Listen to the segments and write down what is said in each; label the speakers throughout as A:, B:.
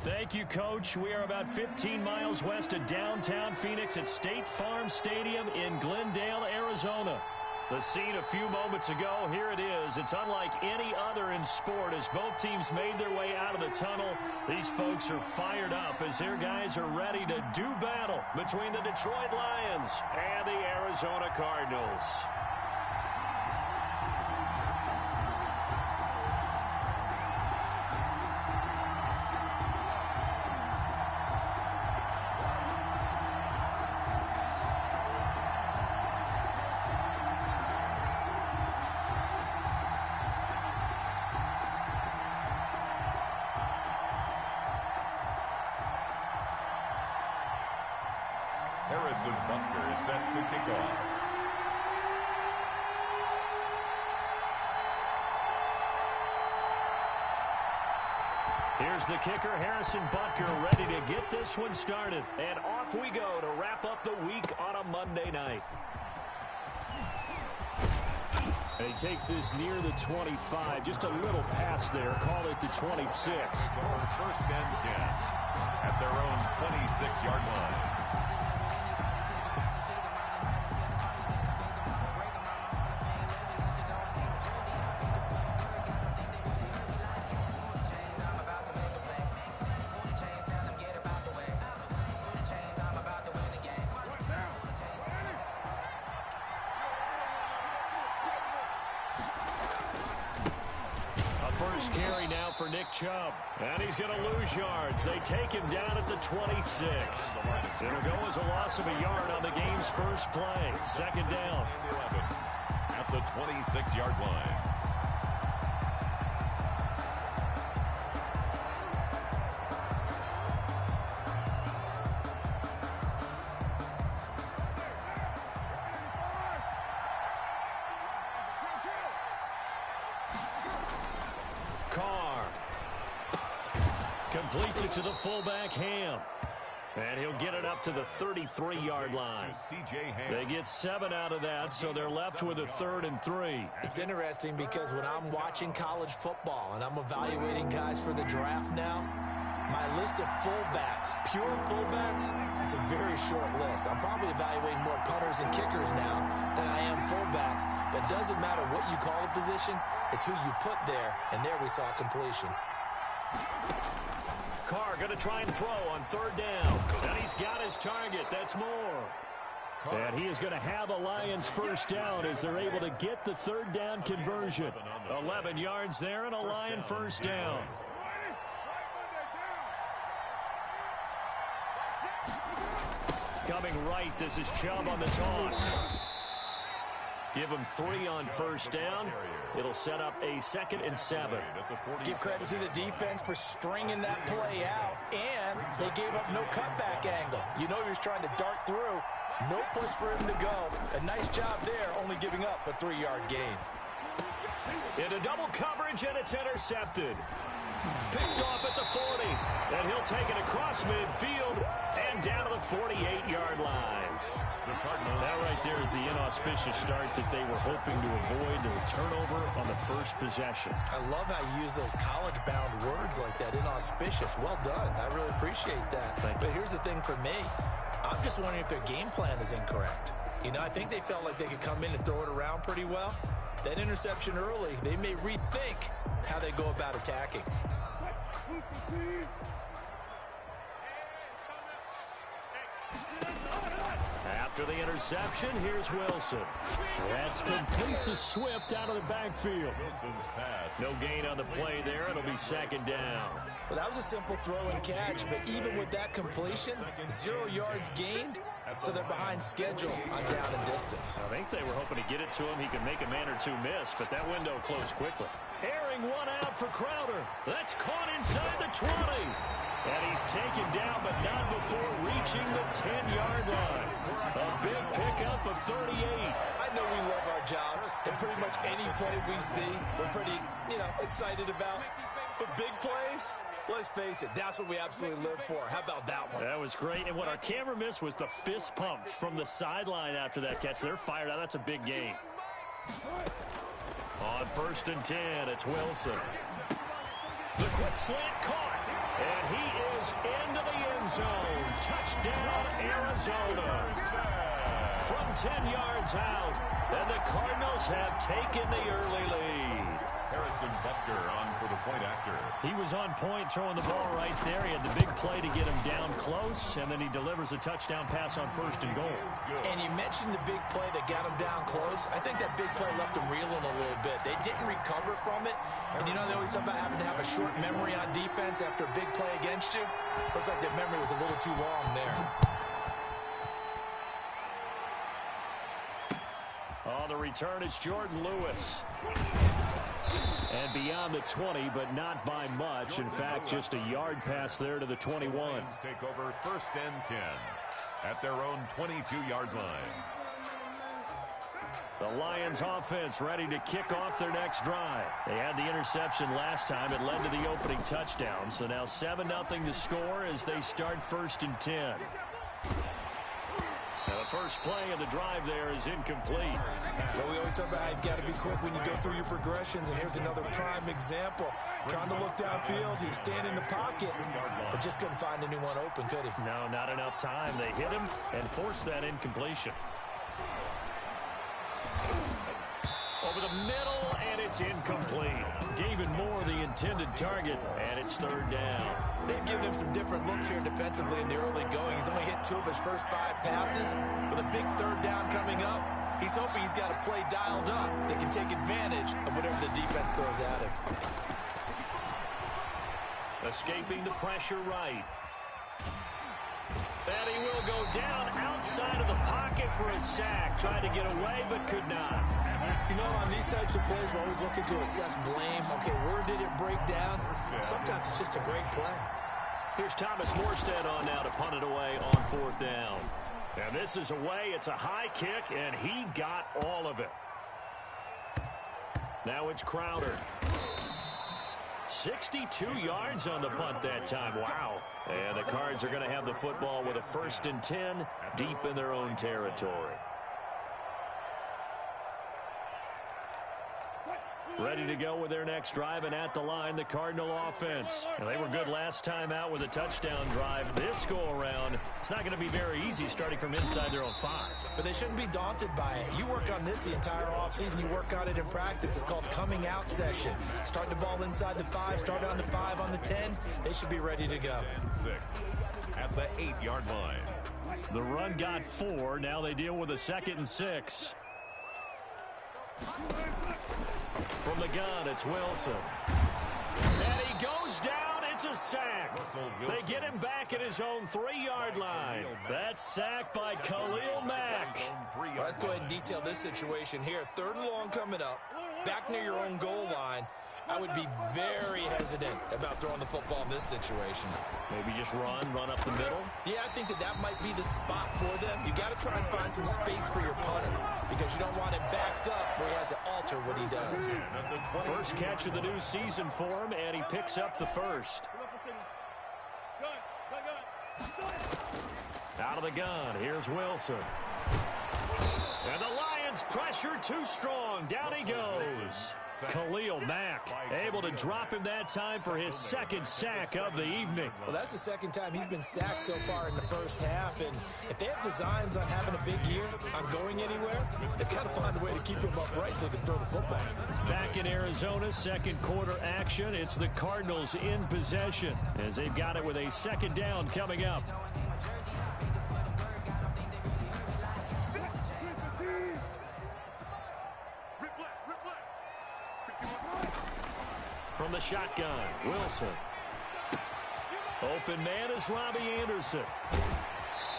A: Thank you, Coach. We are about 15 miles west of downtown Phoenix at State Farm Stadium in Glendale, Arizona. The scene a few moments ago, here it is. It's unlike any other in sport as both teams made their way out of the tunnel. These folks are fired up as their guys are ready to do battle between the Detroit Lions and the Arizona Cardinals.
B: Bunker is set to kick off.
A: Here's the kicker, Harrison Butker, ready to get this one started. And off we go to wrap up the week on a Monday night. And he takes this near the 25, just a little pass there, call it the 26.
B: First and 10 at their own 26-yard line.
A: First carry now for Nick Chubb. And he's going to lose yards. They take him down at the 26. It'll go as a loss of a yard on the game's first play. Second down.
B: At the 26-yard line.
A: Completes it to the fullback, Ham. And he'll get it up to the 33-yard line. They get 7 out of that, so they're left with a 3rd and 3.
C: It's interesting because when I'm watching college football and I'm evaluating guys for the draft now, my list of fullbacks, pure fullbacks, it's a very short list. I'm probably evaluating more punters and kickers now than I am fullbacks. But it doesn't matter what you call a position, it's who you put there, and there we saw completion.
A: Carr going to try and throw on 3rd down. And he's got his target. That's Moore. And he is going to have a Lions first down as they're able to get the 3rd down conversion. 11 yards there and a Lion first down. Coming right, this is Chubb on the toss. Give him 3 on first down. It'll set up a 2nd and 7.
C: Give credit to the defense for stringing that play out, and they gave up no cutback angle. You know he was trying to dart through. No place for him to go. A nice job there, only giving up a 3-yard gain.
A: Into double coverage, and it's intercepted. Picked off at the 40, and he'll take it across midfield and down to the 48-yard line. That right there is the inauspicious start that they were hoping to avoid, the turnover on the first possession.
C: I love how you use those college-bound words like that, inauspicious. Well done. I really appreciate that. But here's the thing for me. I'm just wondering if their game plan is incorrect. You know, I think they felt like they could come in and throw it around pretty well. That interception early, they may rethink how they go about attacking.
A: After the interception, here's Wilson. That's complete to Swift out of the backfield.
B: Wilson's pass.
A: No gain on the play there. It'll be 2nd down.
C: Well, that was a simple throw and catch, but even with that completion, 0 yards gained, so they're behind schedule on down and distance.
A: I think they were hoping to get it to him. He could make a man or two miss, but that window closed quickly. Airing one out for Crowder. That's caught inside the 20. And he's taken down, but not before reaching the 10-yard line. A big pickup of 38.
C: I know we love our jobs, and pretty much any play we see, we're pretty, excited about. But big plays, let's face it, that's what we absolutely live for. How about that one?
A: That was great, and what our camera missed was the fist pump from the sideline after that catch. They're fired out. That's a big gain. On 1st and 10, it's Wilson. The quick slant caught. And he is into the end zone. Touchdown, Arizona. From 10 yards out, and the Cardinals have taken the early lead.
B: Harrison Butker on for the point after.
A: He was on point throwing the ball right there. He had the big play to get him down close, and then he delivers a touchdown pass on 1st and goal.
C: And you mentioned the big play that got him down close. I think that big play left him reeling a little bit. They didn't recover from it. And you know they always talk about having to have a short memory on defense after a big play against you? Looks like their memory was a little too long there.
A: On the return, it's Jordan Lewis. And beyond the 20, but not by much. In fact, just a yard pass there to the 21.
B: Take over 1st and 10 at their own 22-yard line.
A: The Lions offense ready to kick off their next drive. They had the interception last time. It led to the opening touchdown. So now 7-0 to score as they start 1st and 10. Now the first play of the drive there is incomplete.
C: Well, we always talk about how you've got to be quick when you go through your progressions, and here's another prime example. Trying to look downfield, he was standing in the pocket, but just couldn't find anyone open, could he?
A: No, not enough time. They hit him and forced that incompletion. Over the middle, and it's incomplete. David Moore, the intended target, and it's 3rd down.
C: They've given him some different looks here defensively in the early going. He's only hit 2 of his first 5 passes. With a big 3rd down coming up, he's hoping he's got a play dialed up that can take advantage of whatever the defense throws at him.
A: Escaping the pressure right. And he will go down outside of the pocket for a sack. Tried to get away, but could not.
C: You know, on these types of plays, we're always looking to assess blame. Okay, where did it break down? Sometimes it's just a great play.
A: Here's Thomas Morstead on now to punt it away on 4th down. And this is away. It's a high kick, and he got all of it. Now it's Crowder. 62 yards on the punt that time. Wow. And the Cards are going to have the football with a 1st and 10 deep in their own territory. Ready to go with their next drive, and at the line, the Cardinal offense. And they were good last time out with a touchdown drive. This go-around, it's not going to be very easy starting from inside their own 5.
C: But they shouldn't be daunted by it. You work on this the entire offseason. You work on it in practice. It's called coming out session. Start the ball inside the 5, start on the 5, on the 10. They should be ready to go.
B: 6 at the 8-yard line.
A: The run got 4. Now they deal with a 2nd and 6. From the gun, it's Wilson. And he goes down. It's a sack. They get him back at his own 3-yard line. That's sacked by Khalil Mack.
C: Well, let's go ahead and detail this situation here. 3rd and long coming up. Back near your own goal line. I would be very hesitant about throwing the football in this situation.
A: Maybe just run up the middle?
C: Yeah, I think that might be the spot for them. You got to try and find some space for your punter because you don't want him backed up where he has to alter what he does.
A: First catch of the new season for him, and he picks up the 1st. Out of the gun, here's Wilson. And the Lions pressure too strong. Down he goes. Khalil Mack able to drop him that time for his 2nd sack of the evening.
C: Well, that's the 2nd time he's been sacked so far in the first half. And if they have designs on having a big year, on going anywhere, they've got to find a way to keep him upright so they can throw the football.
A: Back in Arizona, 2nd quarter action. It's the Cardinals in possession as they've got it with a 2nd down coming up. From the shotgun, Wilson. Open man is Robbie Anderson.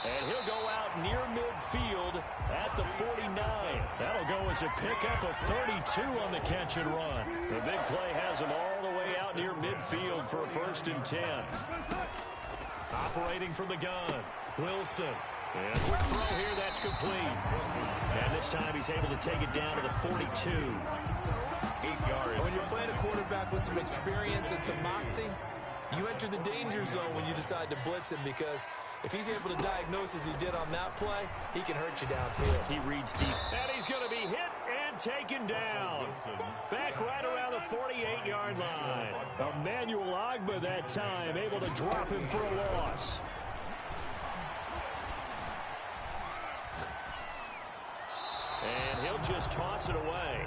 A: And he'll go out near midfield at the 49. That'll go as a pickup of 32 on the catch and run. The big play has him all the way out near midfield for a 1st and 10. Operating from the gun, Wilson. And quick throw here, that's complete. And this time he's able to take it down to the 42.
B: 8 yards.
C: When you're playing a quarterback with some experience and some moxie, you enter the danger zone when you decide to blitz him because if he's able to diagnose as he did on that play, he can hurt you downfield.
A: He reads deep. And he's going to be hit and taken down. Back right around the 48-yard line. Emmanuel Ogbah Arizona that time, able to drop him for a loss. And he'll just toss it away.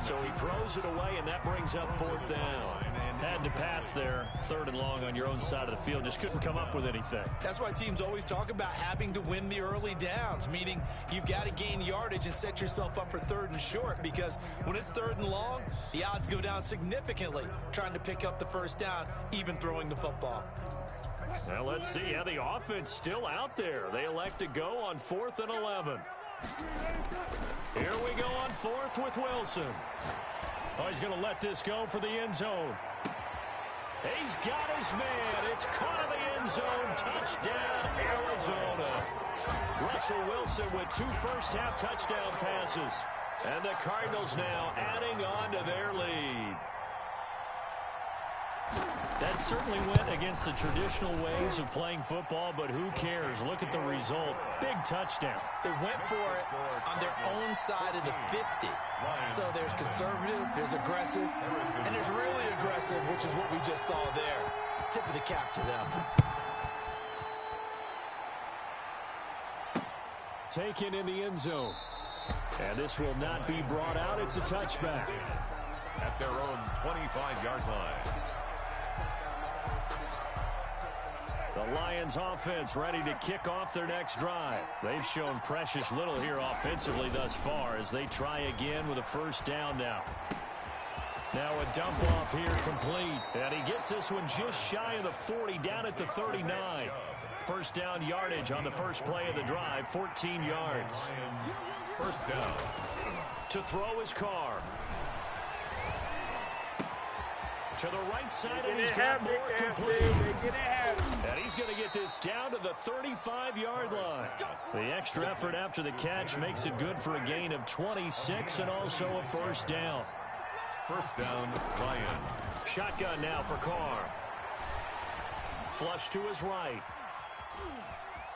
A: So he throws it away, and that brings up 4th down. Had to pass there, 3rd and long on your own side of the field. Just couldn't come up with anything.
C: That's why teams always talk about having to win the early downs, meaning you've got to gain yardage and set yourself up for 3rd and short, because when it's 3rd and long, the odds go down significantly trying to pick up the 1st down, even throwing the football.
A: Well, let's see how the offense still out there. They elect to go on 4th and 11. Here we go on 4th with Wilson. Oh, he's going to let this go for the end zone. He's got his man. It's caught in the end zone. Touchdown, Arizona. Russell Wilson with 2 first-half touchdown passes. And the Cardinals now adding on to their lead. That certainly went against the traditional ways of playing football, but who cares? Look at the result. Big touchdown.
C: They went for it on their own side of the 50. So there's conservative, there's aggressive, and there's really aggressive, which is what we just saw there. Tip of the cap to them.
A: Taken in the end zone. And this will not be brought out. It's a touchback.
B: At their own 25-yard line.
A: The Lions offense ready to kick off their next drive. They've shown precious little here offensively thus far as they try again with a 1st down now. Now a dump off here complete. And he gets this one just shy of the 40, down at the 39. 1st down yardage on the first play of the drive, 14 yards.
B: 1st down.
A: To throw his car. To the right side, and he's got more complete. And he's going to get this down to the 35-yard line. The extra effort after the catch makes it good for a gain of 26 and also a 1st down.
B: 1st down, Lions.
A: Shotgun now for Carr. Flush to his right.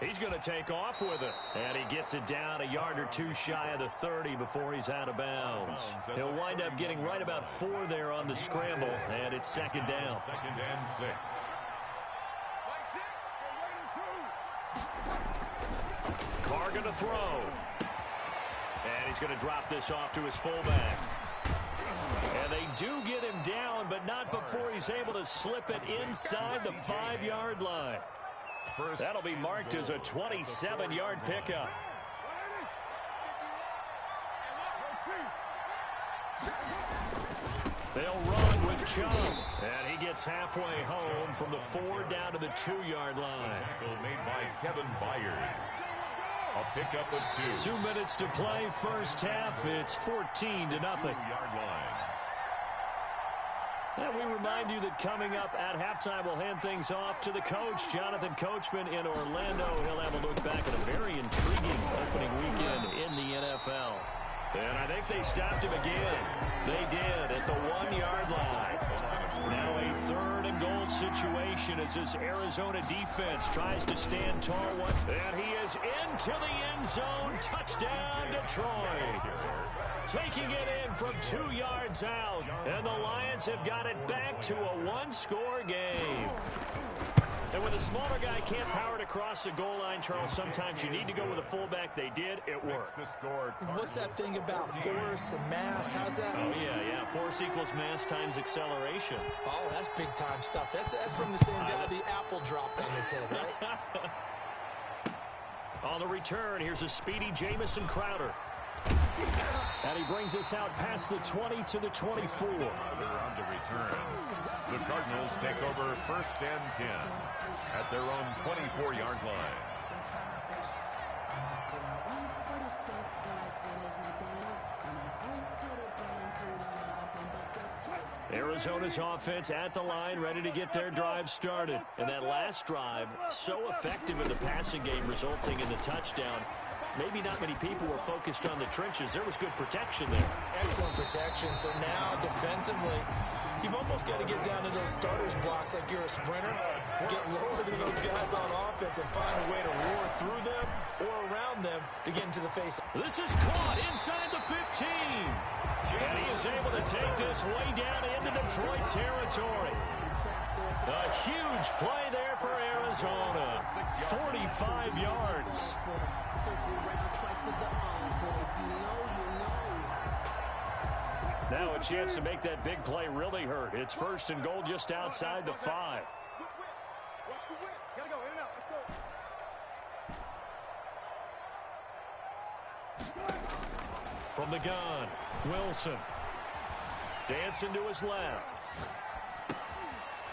A: He's going to take off with it. And he gets it down a yard or 2 shy of the 30 before he's out of bounds. He'll wind up getting right about 4 there on the scramble, and it's 2nd down.
B: 2nd and 6.
A: Carr going to throw. And he's going to drop this off to his fullback. And they do get him down, but not before he's able to slip it inside the 5-yard line. That'll be marked as a 27-yard pickup. They'll run with Chubb. And he gets halfway home from the 4 down to the 2-yard line.
B: Tackle made by Kevin Byard. A pickup of 2.
A: 2 minutes to play, 1st half. It's 14-0.
B: 2-yard line.
A: And we remind you that coming up at halftime, we'll hand things off to the coach, Jonathan Coachman in Orlando. He'll have a look back at a very intriguing opening weekend in the NFL. And I think they stopped him again. They did at the 1-yard line. Now a 3rd and goal situation as this Arizona defense tries to stand tall. And he is into the end zone. Touchdown, Detroit. Taking it in from 2 yards out. And the Lions have got it back to a 1-score game. And when the smaller guy can't power it across the goal line, Charles, sometimes you need to go with a fullback. They did. It worked.
C: What's that thing about force and mass? How's that?
A: Oh, yeah. Force equals mass times acceleration.
C: Oh, that's big-time stuff. That's from the same guy the apple dropped on his head, right?
A: On the return, here's a speedy Jamison Crowder. And he brings us out past the 20 to the 24.
B: On the return. The Cardinals take over 1st and 10 at their own 24-yard line.
A: Arizona's offense at the line, ready to get their drive started. And that last drive, so effective in the passing game, resulting in the touchdown. Maybe not many people were focused on the trenches. There was good protection there.
C: Excellent protection. So now, defensively, you've almost got to get down to those starters blocks like you're a sprinter. Get lower than those guys on offense and find a way to roar through them or around them to get into the face.
A: This is caught inside the 15. And he is able to take this way down into Detroit territory. A huge play there for Arizona. 45 yards. Now a chance to make that big play really hurt. It's first and goal just outside the 5. From the gun, Wilson. Dancing to his left.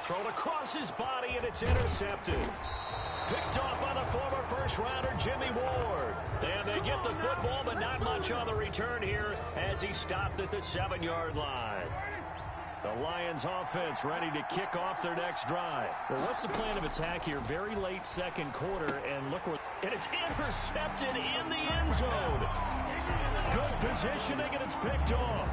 A: Thrown across his body, and it's intercepted. Picked off by the former first-rounder Jimmy Ward. And they get the football, but not much on the return here as he stopped at the 7-yard line. The Lions offense ready to kick off their next drive. Well, what's the plan of attack here? Very late second quarter, and look where... And it's intercepted in the end zone. Good positioning, and it's picked off.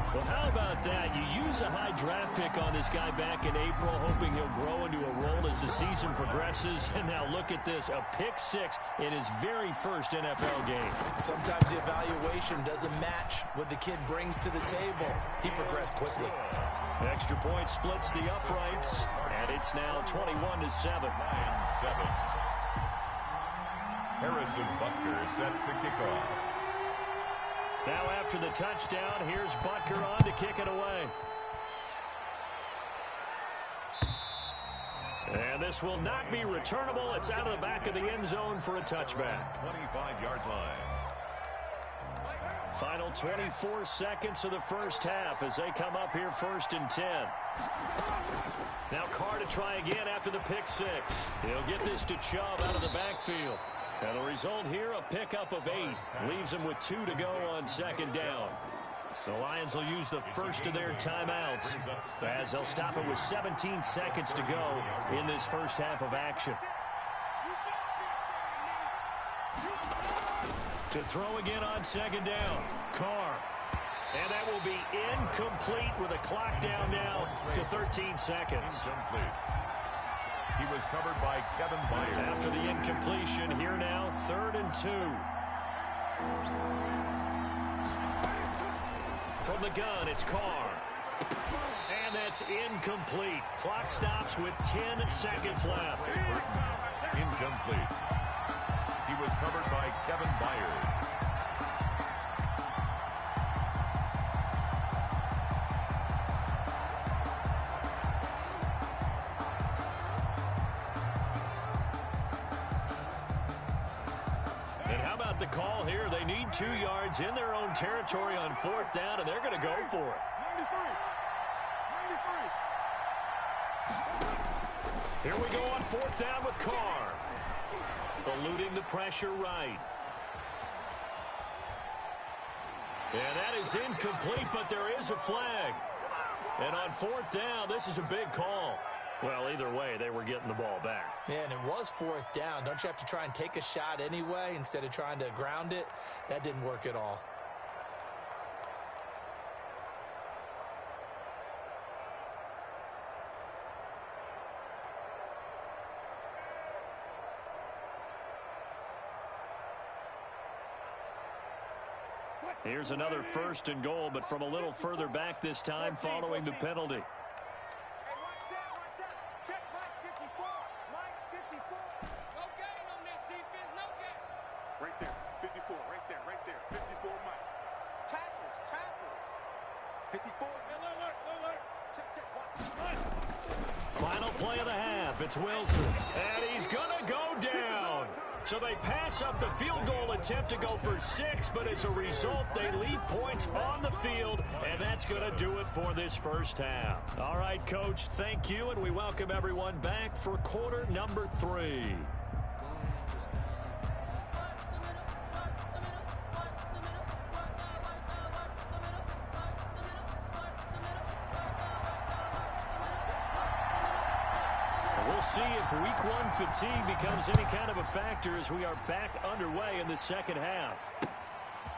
A: Well, how about that? You use a high draft pick on this guy back in April, hoping he'll grow into a role as the season progresses. And now look at this, a pick-6 in his very first NFL game. Sometimes the evaluation doesn't match what the kid brings to the table. He progressed quickly. Extra point splits the uprights, and it's now 21-7.
B: 9-7. Harrison Butker set to kick off.
A: Now after the touchdown, here's Butker on to kick it away. And this will not be returnable. It's out of the back of the end zone for a touchback.
B: 25-yard line.
A: Final 24 seconds of the first half as they come up here first and 10. Now Carr to try again after the pick-6. He'll get this to Chubb out of the backfield. And the result here, a pickup of 8. Leaves them with 2 to go on second down. The Lions will use the first of their timeouts as they'll stop it with 17 seconds to go in this first half of action. To throw again on second down, Carr. And that will be incomplete with a clock down now to 13 seconds.
B: Incomplete. He was covered by Kevin Byard.
A: After the incompletion, here now, 3rd and 2. From the gun, it's Carr. And that's incomplete. Clock stops with 10 seconds left.
B: Incomplete. He was covered by Kevin Byard.
A: The call here, they need 2 yards in their own territory on 4th down, and they're going to go for it. 93. Here we go on 4th down with Carr. Eluding the pressure right. And that is incomplete, but there is a flag. And on 4th down, this is a big call. Well, either way, they were getting the ball back. Yeah, and it was 4th down. Don't you have to try and take a shot anyway instead of trying to ground it? That didn't work at all. Here's another 1st and goal, but from a little further back this time following the penalty. Final play of the half. It's Wilson. And he's going to go down. So they pass up the field goal attempt to go for 6, but as a result, they leave points on the field, and that's going to do it for this first half. All right, Coach, thank you, and we welcome everyone back for quarter number 3. We'll see if week 1 fatigue becomes any kind of a factor as we are back underway in the second half.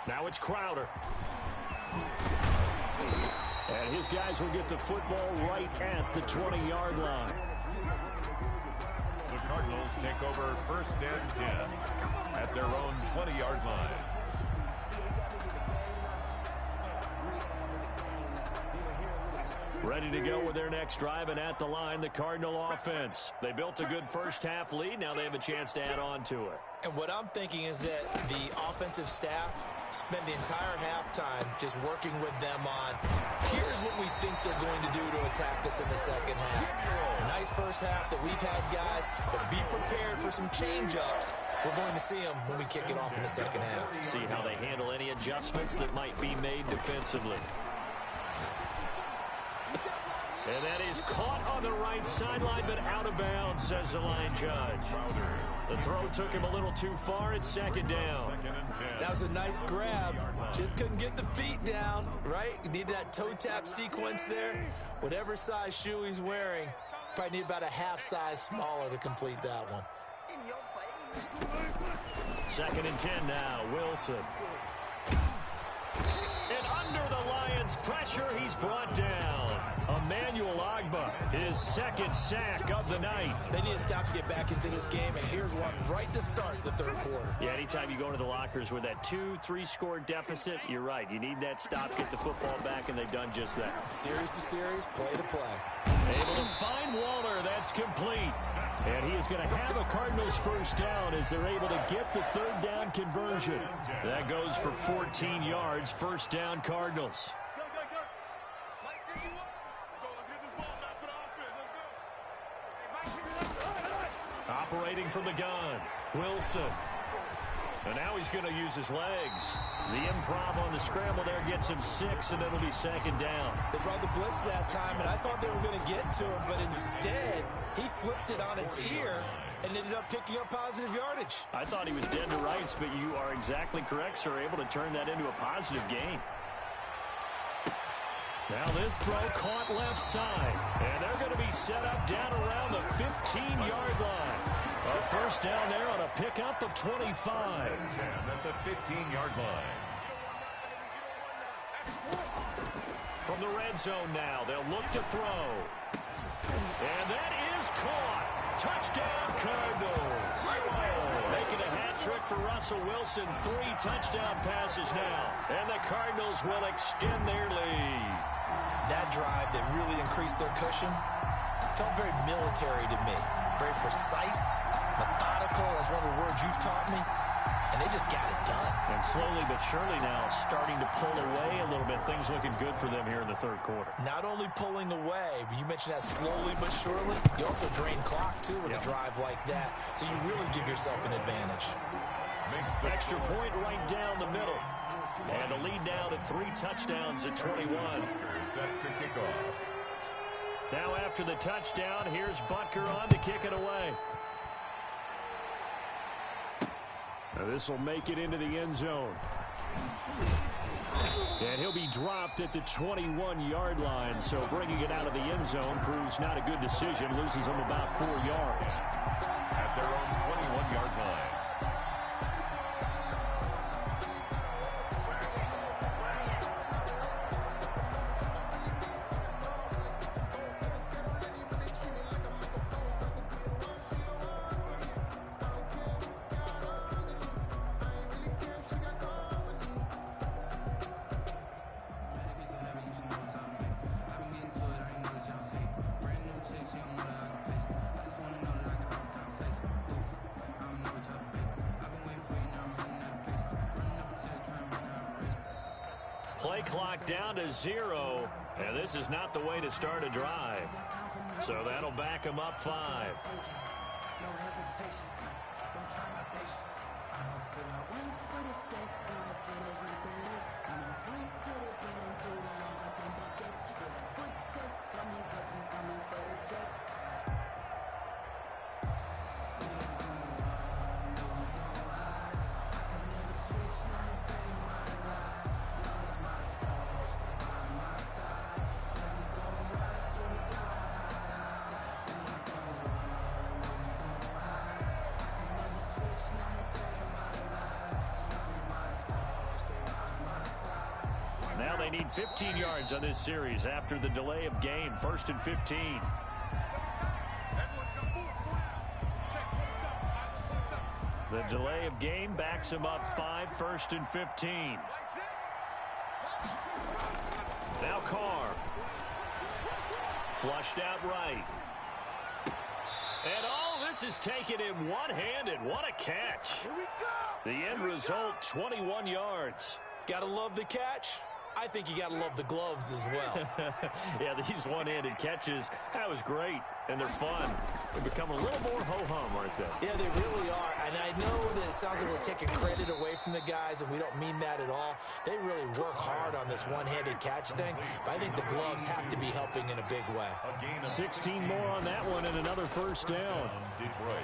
A: Now it's Crowder. And his guys will get the football right at the 20-yard line.
B: The Cardinals take over 1st and 10 at their own 20-yard line.
A: Ready to go with their next drive, and at the line, the Cardinal offense. They built a good first-half lead. Now they have a chance to add on to it.
C: And what I'm thinking is that the offensive staff spent the entire halftime just working with them on, here's what we think they're going to do to attack us in the second half. A nice first half that we've had, guys, but be prepared for some change-ups. We're going to see them when we kick it off in the second half.
A: See how they handle any adjustments that might be made defensively. And that is caught on the right sideline, but out of bounds, says the line judge. The throw took him a little too far. It's second down.
C: That was a nice grab. Just couldn't get the feet down, right? You need that toe tap sequence there. Whatever size shoe he's wearing, probably need about a half size smaller to complete that one.
A: Second and 10 now. Wilson. And under the Lions' pressure, he's brought down. Emmanuel Ogbah, his second sack of the night.
C: They need to stop to get back into this game, and here's one right to start the third quarter.
A: Yeah, anytime you go into the lockers with that 2-3 score deficit, you're right. You need that stop, get the football back, and they've done just that.
C: Series to series, play to play.
A: Able to find Waller. That's complete. And he is going to have a Cardinals first down as they're able to get the third down conversion. That goes for 14 yards. First down, Cardinals. Operating from the gun, Wilson. And now he's going to use his legs. The improv on the scramble there gets him 6, and it'll be second down.
C: They brought the blitz that time, and I thought they were going to get to him, but instead, he flipped it on its ear and ended up picking up positive yardage.
A: I thought he was dead to rights, but you are exactly correct, sir. Able to turn that into a positive gain. Now this throw caught left side, and they're going to be set up down around the 15-yard line. A first down there on a pickup of 25.
B: 10 at the 15-yard line.
A: From the red zone now, they'll look to throw. And that is caught. Touchdown, Cardinals. Making a hat trick for Russell Wilson. 3 touchdown passes now. And the Cardinals will extend their lead.
C: That drive that really increased their cushion felt very military to me. Very precise, methodical. That's one of the words you've taught me. And they just got it done.
A: And slowly but surely now starting to pull away a little bit. Things looking good for them here in the third quarter.
C: Not only pulling away, but you mentioned that slowly but surely. You also drain clock, too, with a drive like that. So you really give yourself an advantage.
A: Extra point right down the middle. And the lead now to 3 touchdowns at 21.
B: Set to kick off.
A: Now after the touchdown, here's Butker on to kick it away. Now this will make it into the end zone. And he'll be dropped at the 21-yard line. So bringing it out of the end zone proves not a good decision. Loses him about 4 yards.
B: At their own 21-yard line.
A: Play clock down to 0, and this is not the way to start a drive. So that'll back him up 5. Now they need 15 yards on this series after the delay of game. 1st and 15. The delay of game backs him up 5, 1st and 15. Now Carr. Flushed out right. And all this is taken in one-handed. What a catch.
C: Here we go.
A: The end result, 21 yards.
C: Gotta love the catch. I think you gotta love the gloves as well.
A: Yeah, these one-handed catches, that was great. And they're fun. They become a little more ho-hum right there.
C: Yeah, they really are. And I know that it sounds like we're taking credit away from the guys, and we don't mean that at all. They really work hard on this one-handed catch thing, but I think the gloves have to be helping in a big way.
A: 16 more on that one and another first down.
B: Detroit.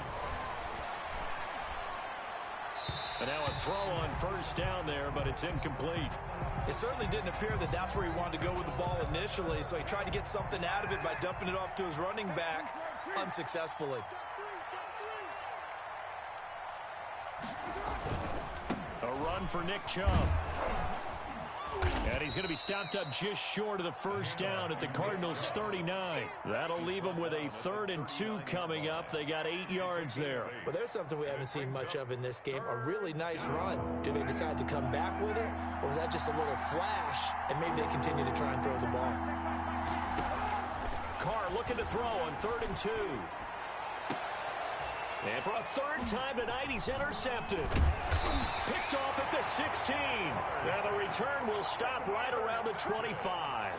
A: And now a throw on first down there, but it's incomplete.
C: It certainly didn't appear that that's where he wanted to go with the ball initially, so he tried to get something out of it by dumping it off to his running back unsuccessfully.
A: A run for Nick Chubb. And he's going to be stopped up just short of the first down at the Cardinals' 39. That'll leave them with a 3rd and 2 coming up. They got 8 yards there.
C: Well, there's something we haven't seen much of in this game, a really nice run. Do they decide to come back with it, or was that just a little flash, and maybe they continue to try and throw the ball?
A: Carr looking to throw on 3rd and 2. And for a 3rd time tonight, he's intercepted. Picked off at the 16. Now the return will stop right around the 25.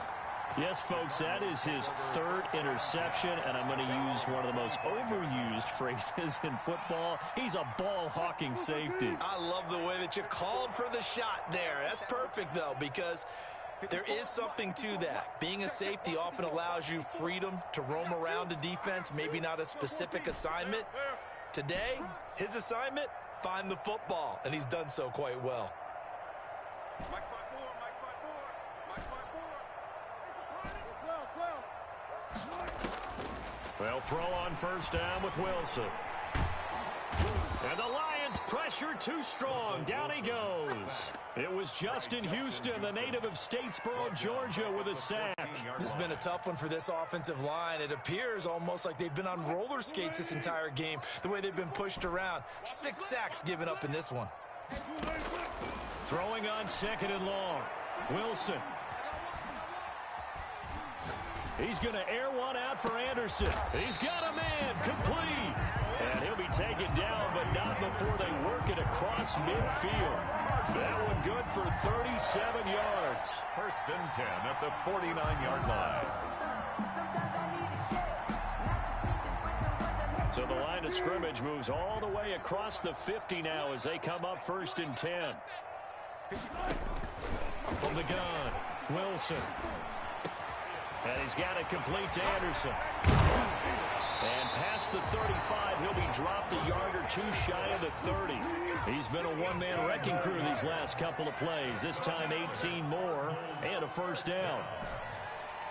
A: Yes, folks, that is his 3rd interception, and I'm going to use one of the most overused phrases in football. He's a ball-hawking safety.
C: I love the way that you called for the shot there. That's perfect, though, because there is something to that. Being a safety often allows you freedom to roam around a defense, maybe not a specific assignment. Today, his assignment, find the football, and he's done so quite well.
A: Well, throw on first down with Wilson. And the Lions pressure too strong. Down he goes. It was Justin Houston, the native of Statesboro, Georgia, with a sack.
C: This has been a tough one for this offensive line. It appears almost like they've been on roller skates this entire game, the way they've been pushed around. 6 sacks given up in this one.
A: Throwing on 2nd and long. Wilson. He's going to air one out for Anderson. He's got a man. Complete. And he'll be taken down, but not before they work it across midfield. That one good for 37 yards.
B: 1st and 10 at the 49-yard line.
A: So the line of scrimmage moves all the way across the 50 now as they come up 1st and 10. From the gun, Wilson. And he's got it complete to Anderson. And past the 35, he'll be dropped a yard or 2 shy of the 30. He's been a one-man wrecking crew these last couple of plays. This time 18 more and a first down.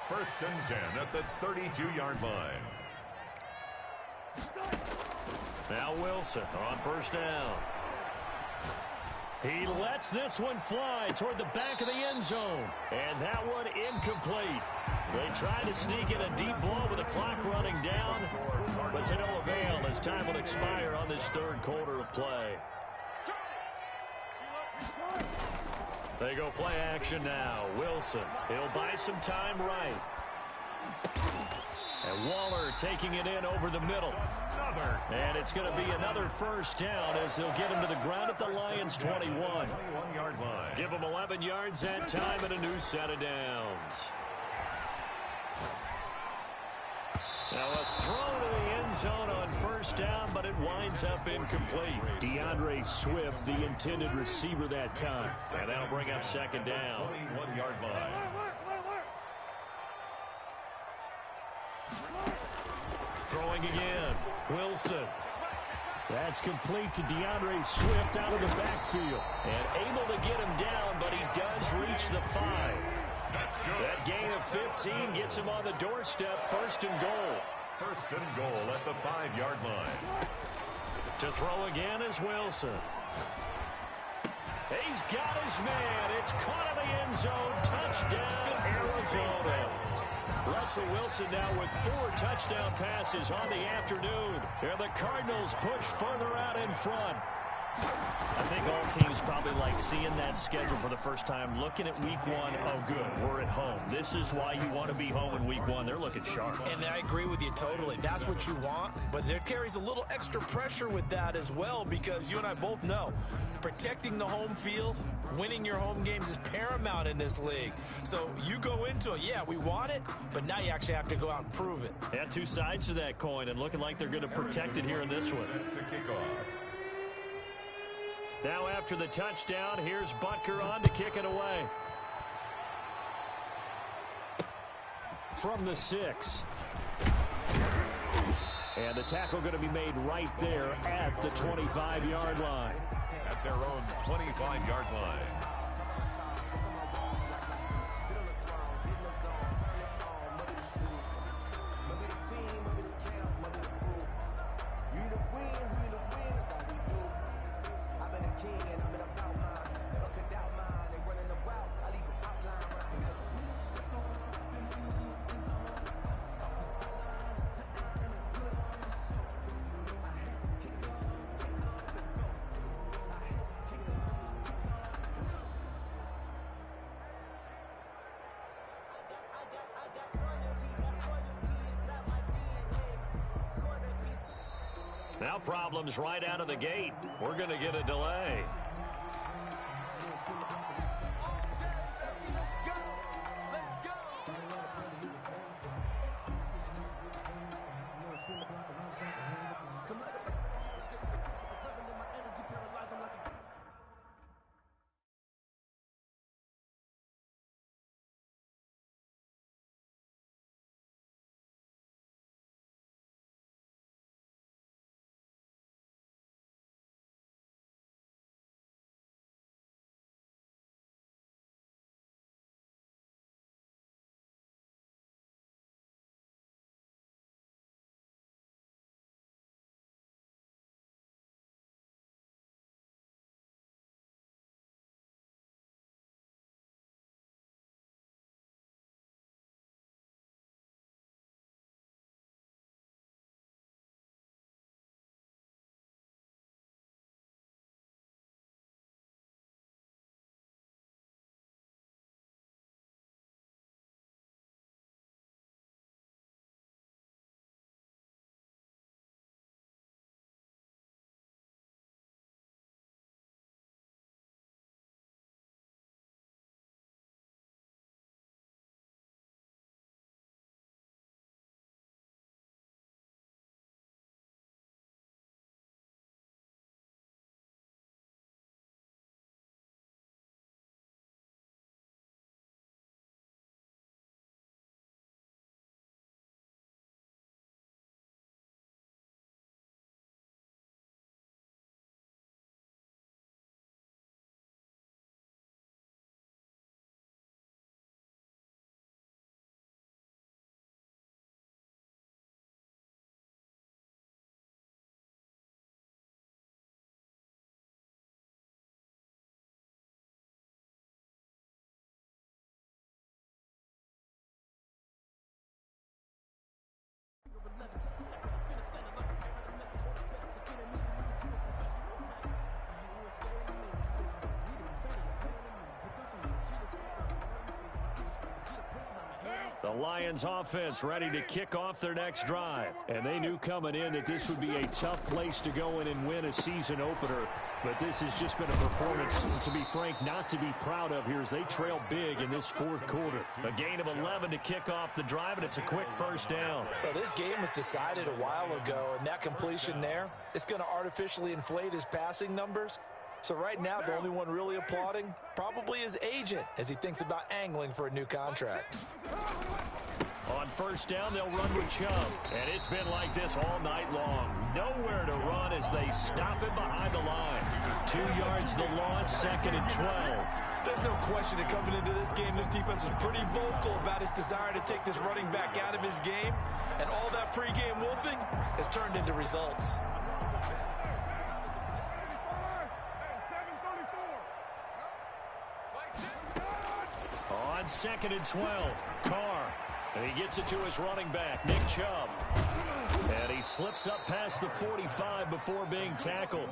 B: 1st and 10 at the 32-yard line.
A: Now Wilson on first down. He lets this one fly toward the back of the end zone. And that one incomplete. They try to sneak in a deep ball with the clock running down, but to no avail as time will expire on this 3rd quarter of play. They go play action now. Wilson, he'll buy some time right. And Waller taking it in over the middle. And it's going to be another first down as they'll get him to the ground at the Lions' 21.
B: 21-yard line.
A: Give them 11 yards that time and a new set of downs. Now a throw to the end zone on first down, but it winds up incomplete. DeAndre Swift, the intended receiver that time. And that'll bring up 2nd down.
B: 21-yard line.
A: Throwing again. Wilson. That's complete to DeAndre Swift out of the backfield. And able to get him down, but he does reach the 5. That gain of 15 gets him on the doorstep. 1st and goal.
B: 1st and goal at the 5-yard line.
A: To throw again is Wilson. He's got his man. It's caught in the end zone. Touchdown, Arizona. Russell Wilson now with 4 touchdown passes on the afternoon. And the Cardinals push further out in front. I think all teams probably like seeing that schedule for the first time, looking at week one. Oh, good, we're at home. This is why you want to be home in week one. They're looking sharp.
C: And I agree with you totally. That's what you want, but there carries a little extra pressure with that as well, because you and I both know protecting the home field, winning your home games is paramount in this league. So you go into it, yeah, we want it, but now you actually have to go out and prove it.
A: Yeah, two sides to that coin, and looking like they're going to protect it here in this one. Now after the touchdown, here's Butker on to kick it away. From the 6. And the tackle going to be made right there at the 25-yard line.
B: At their own 25-yard line.
A: Now problems right out of the gate. We're going to get a delay. The Lions offense ready to kick off their next drive. And they knew coming in that this would be a tough place to go in and win a season opener. But this has just been a performance, to be frank, not to be proud of here as they trail big in this fourth quarter. A gain of 11 to kick off the drive, and it's a quick first down.
C: Well, this game was decided a while ago, and that completion there, it's going to artificially inflate his passing numbers. So right now, the only one really applauding probably his agent as he thinks about angling for a new contract.
A: On first down, they'll run with Chubb. And it's been like this all night long. Nowhere to run as they stop him behind the line. 2 yards the loss, 2nd and 12.
C: There's no question that coming into this game, this defense was pretty vocal about its desire to take this running back out of his game. And all that pregame wolfing has turned into results.
A: On 2nd and 12, Carr. And he gets it to his running back, Nick Chubb. And he slips up past the 45 before being tackled.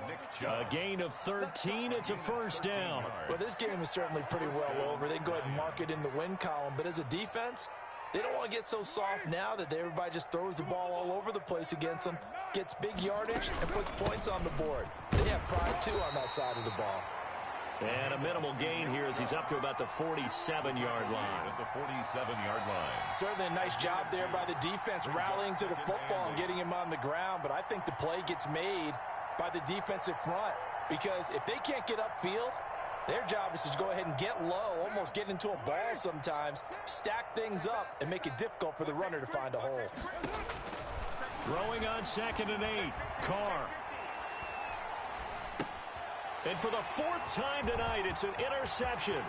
A: A gain of 13. It's a first down.
C: Well, this game is certainly pretty well over. They can go ahead and mark it in the win column. But as a defense, they don't want to get so soft now that everybody just throws the ball all over the place against them, gets big yardage, and puts points on the board. They have pride, too, on that side of the ball.
A: And a minimal gain here as he's up to about the 47-yard line.
B: At the 47-yard line.
C: Certainly a nice job there by the defense rallying to the football and getting him on the ground. But I think the play gets made by the defensive front because if they can't get upfield, their job is to go ahead and get low, almost get into a ball sometimes, stack things up, and make it difficult for the runner to find a hole.
A: Throwing on 2nd and 8. Carr. And for the 4th time tonight, it's an interception.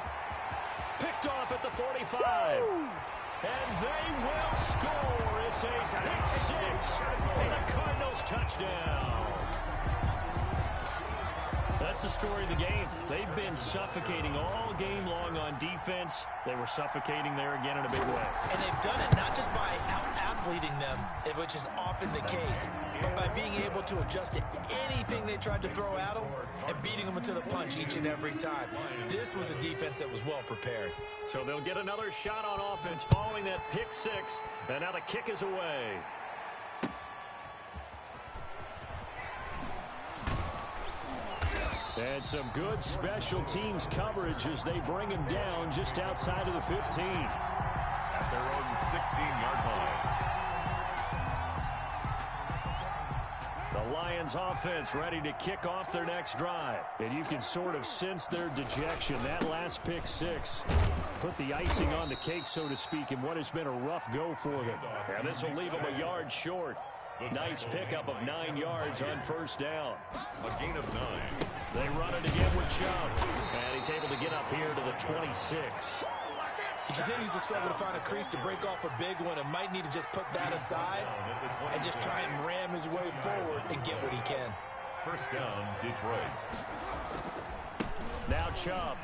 A: Picked off at the 45. And they will score. It's a pick 6 for the Cardinals touchdown. That's the story of the game. They've been suffocating all game long on defense. They were suffocating there again in a big way.
C: And they've done it not just by out-athleting them, which is often the case, but by being able to adjust to anything they tried to throw at them and beating them to the punch each and every time. This was a defense that was well prepared.
A: So they'll get another shot on offense following that pick 6, and now the kick is away. And some good special teams coverage as they bring him down just outside of the 15.
B: At their own 16-yard line.
A: The Lions offense ready to kick off their next drive. And you can sort of sense their dejection. That last pick 6 put the icing on the cake, so to speak, in what has been a rough go for them. And this will leave them a yard short. Nice pickup of 9 yards on first down.
B: A gain of 9.
A: They run it again with Chubb. And he's able to get up here to the 26.
C: He continues to struggle to find a crease to break off a big one and might need to just put that aside and just try and ram his way forward and get what he can.
B: First down, Detroit.
A: Now Chubb.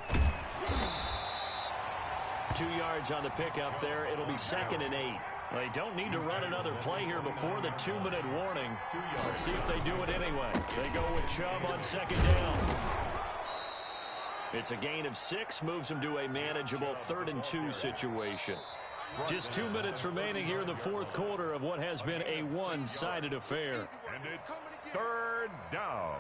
A: 2 yards on the pickup there. It'll be 2nd and 8. They don't need to run another play here before the 2-minute warning. Let's see if they do it anyway. They go with Chubb on 2nd down. It's a gain of 6, moves them to a manageable 3rd and 2 situation. Just 2 minutes remaining here in the 4th quarter of what has been a one-sided affair.
B: And it's 3rd down.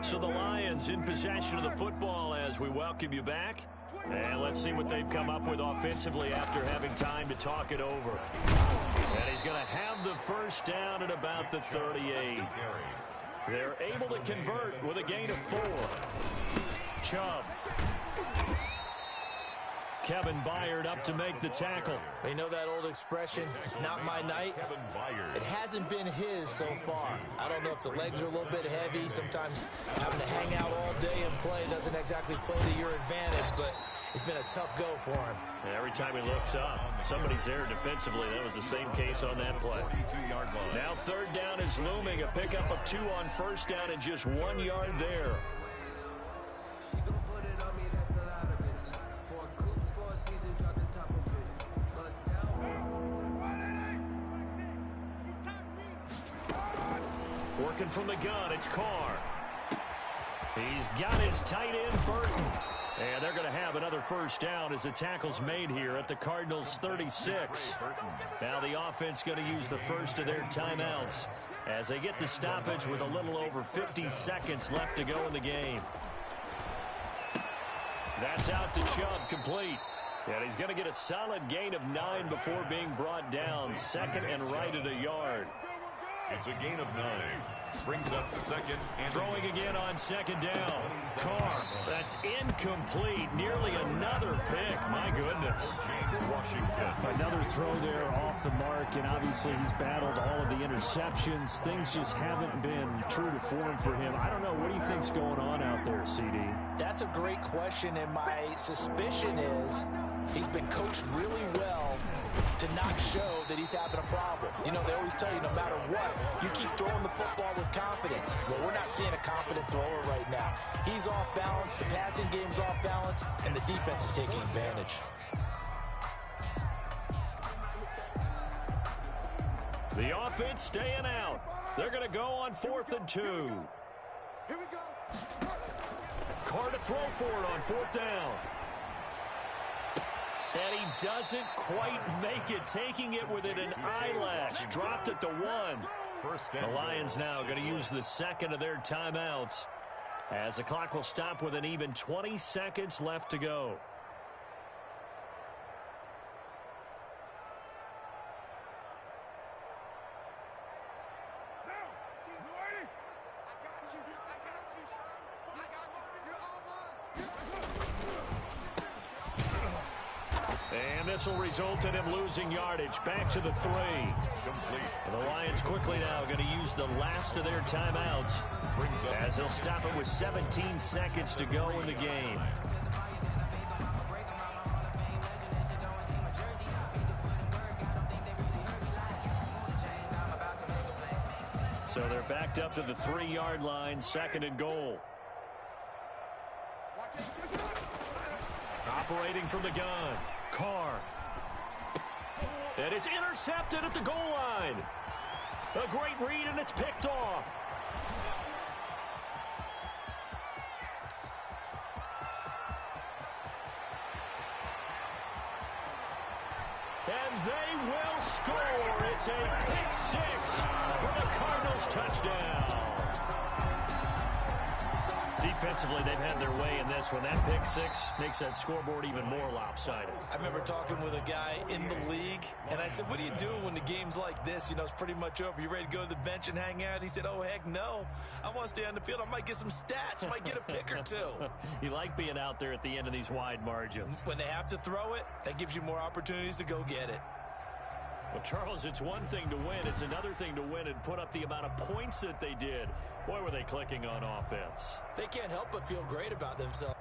A: So the Lions in possession of the football as we welcome you back. And let's see what they've come up with offensively after having time to talk it over. And he's going to have the first down at about the 38. They're able to convert with a gain of 4. Chubb. Kevin Byard up to make the tackle.
C: You know that old expression, it's not my night? It hasn't been his so far. I don't know if the legs are a little bit heavy. Sometimes having to hang out all day and play doesn't exactly play to your advantage, but it's been a tough go for him.
A: And every time he looks up, somebody's there defensively. That was the same case on that play. Now 3rd down is looming. A pickup of 2 on first down and just 1 yard there. Working from the gun, it's Carr. He's got his tight end, Burton. And they're going to have another first down as the tackle's made here at the Cardinals' 36. Now the offense going to use the first of their timeouts as they get the stoppage with a little over 50 seconds left to go in the game. That's out to Chubb, complete. And he's going to get a solid gain of 9 before being brought down. 2nd and right at a yard.
B: It's a gain of 9. Brings up 2nd and
A: throwing again on 2nd down. Carr, that's incomplete. Nearly another pick. My goodness.
B: James Washington.
A: Another throw there off the mark, and obviously he's battled all of the interceptions. Things just haven't been true to form for him. I don't know. What do you think's going on out there, CD?
C: That's a great question, and my suspicion is he's been coached really well to not show that he's having a problem. You know, they always tell you no matter what, you keep throwing the football with confidence. Well, we're not seeing a confident thrower right now. He's off balance, the passing game's off balance, and the defense is taking advantage.
A: The offense staying out. They're going to go on 4th and 2.
D: Here we go.
A: Carr to throw for it on 4th down. And he doesn't quite make it, taking it within an eyelash. Dropped at the 1. The Lions now going to use the second of their timeouts, as the clock will stop with an even 20 seconds left to go. And this will result in him losing yardage. Back to the 3.
B: Complete.
A: And the Lions quickly now going to use the last of their timeouts, as they'll stop it with 17 seconds to go in the game. So they're backed up to the 3-yard line, 2nd and goal. Operating from the gun, Carr. And it's intercepted at the goal line. A great read, and it's picked off. And they will score. It's a pick 6 for the Cardinals touchdown. Defensively, they've had their way in this one. That pick 6 makes that scoreboard even more lopsided.
C: I remember talking with a guy in the league, and I said, what do you do when the game's like this? You know, it's pretty much over. You ready to go to the bench and hang out? He said, oh, heck no. I want to stay on the field. I might get some stats. I might get a pick or 2.
A: You like being out there at the end of these wide margins.
C: When they have to throw it, that gives you more opportunities to go get it.
A: Well, Charles, it's one thing to win. It's another thing to win and put up the amount of points that they did. Boy, were they clicking on offense.
C: They can't help but feel great about themselves.